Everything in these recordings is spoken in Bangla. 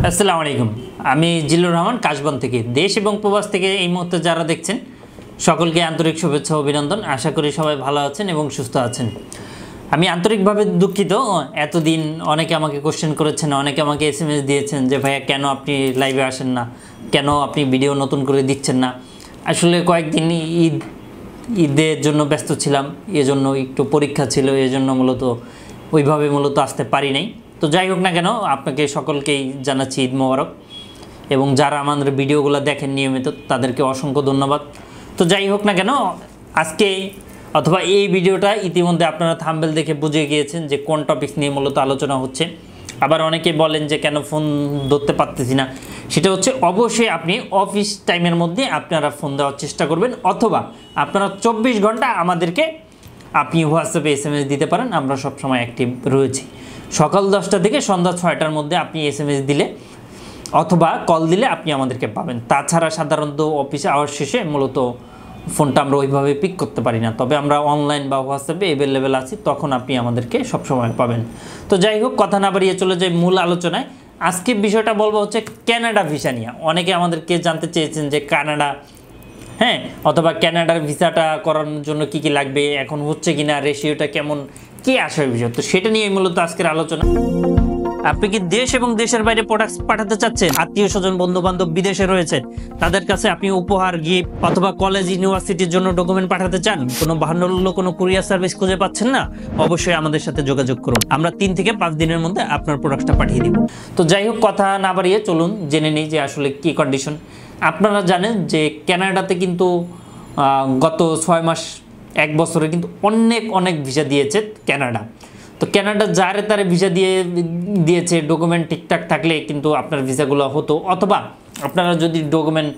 আসসালামু আলাইকুম। আমি জিল্লুর রহমান কাশবন থেকে। দেশ এবং প্রবাস থেকে এই মুহূর্তে যারা দেখছেন সকলকে আন্তরিক শুভেচ্ছা ও অভিনন্দন। আশা করি সবাই ভালো আছেন এবং সুস্থ আছেন। আমি আন্তরিকভাবে দুঃখিত, এতদিন অনেকে আমাকে কোশ্চেন করেছেন, অনেকে আমাকে SMS দিয়েছেন যে ভাইয়া কেন আপনি লাইভে আসেন না, কেন আপনি ভিডিও নতুন করে দিচ্ছেন না। আসলে কয়েকদিন ঈদের জন্য ব্যস্ত ছিলাম, এজন্য একটু পরীক্ষা ছিল, এজন্য ওইভাবে আসতে পারি নাই। তো যাই হোক না কেন, আপনাকে সকলকেই জানাচ্ছি ঈদ মোবারক, এবং যারা আমাদের ভিডিওগুলো দেখেন নিয়মিত তাদেরকে অসংখ্য ধন্যবাদ। তো যাই হোক না কেন, আজকে অথবা এই ভিডিওটা ইতিমধ্যে আপনারা থাম্বনেল দেখে বুঝে গিয়েছেন যে কোন টপিক নিয়ে মূলত আলোচনা হচ্ছে। আবার অনেকে বলেন যে কেন ফোন ধরতে পারতেছি না, সেটা হচ্ছে অবশ্যই আপনি অফিস টাইমের মধ্যে আপনারা ফোন দেওয়ার চেষ্টা করবেন, অথবা আপনারা 24 ঘন্টা আমাদেরকে আপনি হোয়াটসঅ্যাপে SMS দিতে পারেন। আমরা সবসময় অ্যাক্টিভ রয়েছি। সকাল 10টা থেকে সন্ধ্যা 6টার মধ্যে আপনি SMS দিলে অথবা কল দিলে আপনি আমাদেরকে পাবেন। তাছাড়া সাধারণত অফিস আওয়ার শেষে মূলত ফোনটা আমরা ওইভাবে পিক করতে পারি না, তবে আমরা অনলাইন বা হোয়াটসঅ্যাপে অ্যাভেলেবেল আছি, তখন আপনি আমাদেরকে সবসময় পাবেন। তো যাই হোক, কথা না বাড়িয়ে চলে যাই মূল আলোচনায়। আজকে বিষয়টা বলবো হচ্ছে কানাডা ভিসা নিয়ে। অনেকে আমাদেরকে জানতে চেয়েছেন যে কানাডা, অথবা কানাডার ভিসাটা করানোর জন্য কি কি লাগবে, এখন হচ্ছে কিনা, রেশিওটা কেমন, কি আসার বিষয়। তো সেটা নিয়ে মূলত আজকের আলোচনা। আপনি কি দেশ এবং দেশের বাইরে প্রোডাক্টস পাঠাতে চাচ্ছেন? আত্মীয় স্বজন বন্ধু বান্ধব বিদেশে রয়েছেন, তাদের কাছে আপনি উপহার, গিফট অথবা কলেজ ইউনিভার্সিটির জন্য ডকুমেন্ট পাঠাতে চান, কোনো বাহান্ন কোনো কুরিয়ার সার্ভিস খুঁজে পাচ্ছেন না, অবশ্যই আমাদের সাথে যোগাযোগ করুন। আমরা 3 থেকে 5 দিনের মধ্যে আপনার প্রোডাক্টটা পাঠিয়ে দিব। তো যাই হোক, কথা না বাড়িয়ে চলুন জেনে নিই যে আসলে কি কন্ডিশন। আপনারা জানেন যে কানাডাতে কিন্তু গত 6 মাস 1 বছরে কিন্তু অনেক ভিসা দিয়েছে কানাডা। তো কানাডা যারে তারে ভিসা দিয়েছে, ডকুমেন্ট ঠিকঠাক থাকলে কিন্তু আপনার ভিসাগুলো হতো, অথবা আপনারা যদি ডকুমেন্ট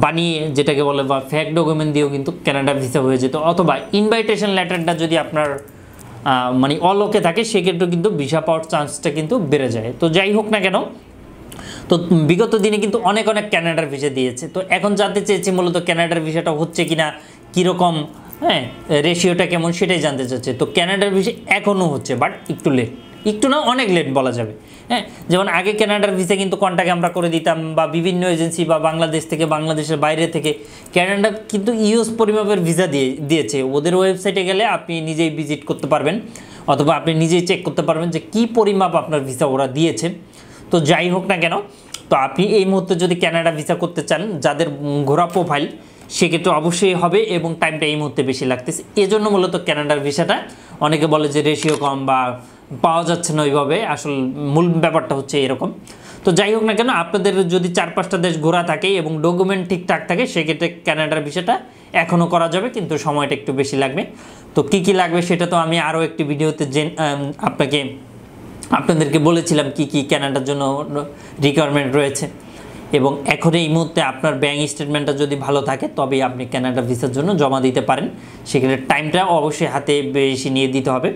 বানিয়ে, যেটাকে বলে বা ফেক ডকুমেন্ট দিয়েও কিন্তু কানাডা ভিসা হয়ে যেত, অথবা ইনভাইটেশন লেটারটা যদি আপনার অলোকে থাকে, সেক্ষেত্রেও কিন্তু ভিসা পাওয়ার চান্সটা কিন্তু বেড়ে যায়। তো যাই হোক না কেন, তো বিগত দিনে কিন্তু অনেক কানাডার ভিসা দিয়েছে। তো এখন জানতে চেয়েছি মূলত কানাডার ভিসাটা হচ্ছে কিনা, কীরকম, রেশিওটা কেমন, সেটাই জানতে চাচ্ছে। তো কানাডার ভিসা এখনও হচ্ছে, বাট একটু লেট, একটু না অনেক লেট বলা যাবে। যেমন আগে কানাডার ভিসা কিন্তু কন্ট্যাক্ট আমরা করে দিতাম, বা বিভিন্ন এজেন্সি বা বাংলাদেশ থেকে, বাংলাদেশের বাইরে থেকে কানাডা কিন্তু ইউএস পরিমাপের ভিসা দিয়েছে। ওদের ওয়েবসাইটে গেলে আপনি নিজেই ভিজিট করতে পারবেন, অথবা আপনি নিজেই চেক করতে পারবেন যে কী পরিমাপ আপনার ভিসা ওরা দিয়েছে। তো যাই হোক না কেন, তো আপনি এই মুহূর্তে যদি কানাডা ভিসা করতে চান, যাদের ঘোরা প্রোফাইল, সেক্ষেত্রে অবশ্যই হবে, এবং টাইমটা এই মুহূর্তে বেশি লাগতেছে। এজন্য মূলত কানাডার ভিসাটা অনেকে বলে যে রেশিও কম বা পাওয়া যাচ্ছে না ওইভাবে, আসল মূল ব্যাপারটা হচ্ছে এরকম। তো যাই হোক না কেন, আপনাদের যদি 4-5টা দেশ ঘোরা থাকে এবং ডকুমেন্ট ঠিকঠাক থাকে, সেক্ষেত্রে কানাডার ভিসাটা এখনও করা যাবে, কিন্তু সময়টা একটু বেশি লাগবে। তো কি লাগবে সেটা তো আমি আরও একটি ভিডিওতে আপনাদেরকে বলেছিলাম কি কানাডার জন্য রিকোয়ারমেন্ট রয়েছে। এবং এখন এই মুহূর্তে আপনার ব্যাঙ্ক স্টেটমেন্টটা যদি ভালো থাকে, তবেই আপনি কানাডা ভিসার জন্য জমা দিতে পারেন। সেক্ষেত্রে টাইমটা অবশ্যই হাতে বেশি নিয়ে দিতে হবে,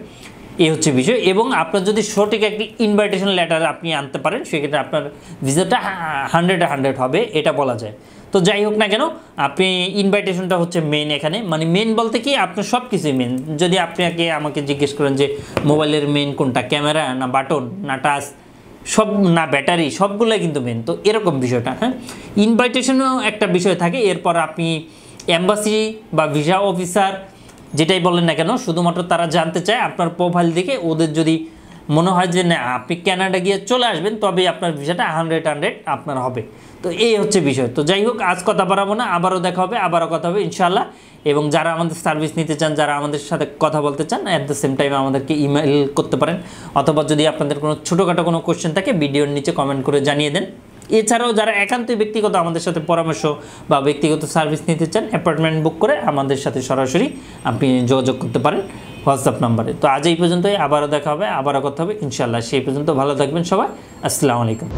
এই হচ্ছে বিষয়। এবং আপনার যদি সঠিক একটি ইনভাইটেশন লেটার আপনি আনতে পারেন, সেক্ষেত্রে আপনার ভিসাটা 100 হবে, এটা বলা যায়। তো যাই হোক না কেন, আপনি ইনভাইটেশনটা হচ্ছে মেন এখানে, মেন বলতে কি আপনার সব কিছুই মেন। যদি আমাকে জিজ্ঞেস করেন যে মোবাইলের মেন কোনটা, ক্যামেরা না বাটন না টাচ, সব না ব্যাটারি, সবগুলোই কিন্তু মেন। তো এরকম বিষয়টা, ইনভাইটেশনও একটা বিষয় থাকে। এরপর আপনি এম্বাসি বা ভিসা অফিসার যেটাই বলেন না কেন, শুধুমাত্র তারা জানতে চায় আপনার প্রোফাইল দেখে, ওদের যদি মনে হয় যে না আপনি কানাডা গিয়ে চলে আসবেন, তবেই আপনার ভিসাটা 100 আপনার হবে। তো এই হচ্ছে বিষয়। তো যাই হোক, আজ কথা বাড়াবো না, আবারও দেখা হবে, আবারও কথা হবে ইনশাআল্লাহ। এবং যারা আমাদের সার্ভিস নিতে চান, যারা আমাদের সাথে কথা বলতে চান, অ্যাট দ্য সেম টাইম আমাদেরকে ইমেল করতে পারেন, অথবা যদি আপনাদের কোনো ছোটোখাটো কোনো কোশ্চেন থাকে, ভিডিওর নিচে কমেন্ট করে জানিয়ে দেন। এছাড়াও যারা একান্তই ব্যক্তিগত আমাদের সাথে পরামর্শ বা ব্যক্তিগত সার্ভিস নিতে চান, অ্যাপয়েন্টমেন্ট বুক করে আমাদের সাথে সরাসরি আপনি যোগাযোগ করতে পারেন হোয়াটসঅ্যাপ নাম্বারে। তো আজ এই পর্যন্তই, আবারও দেখা হবে, আবারও কথা হবে ইনশাআল্লাহ। সেই পর্যন্ত ভালো থাকবেন সবাই। আসসালামু আলাইকুম।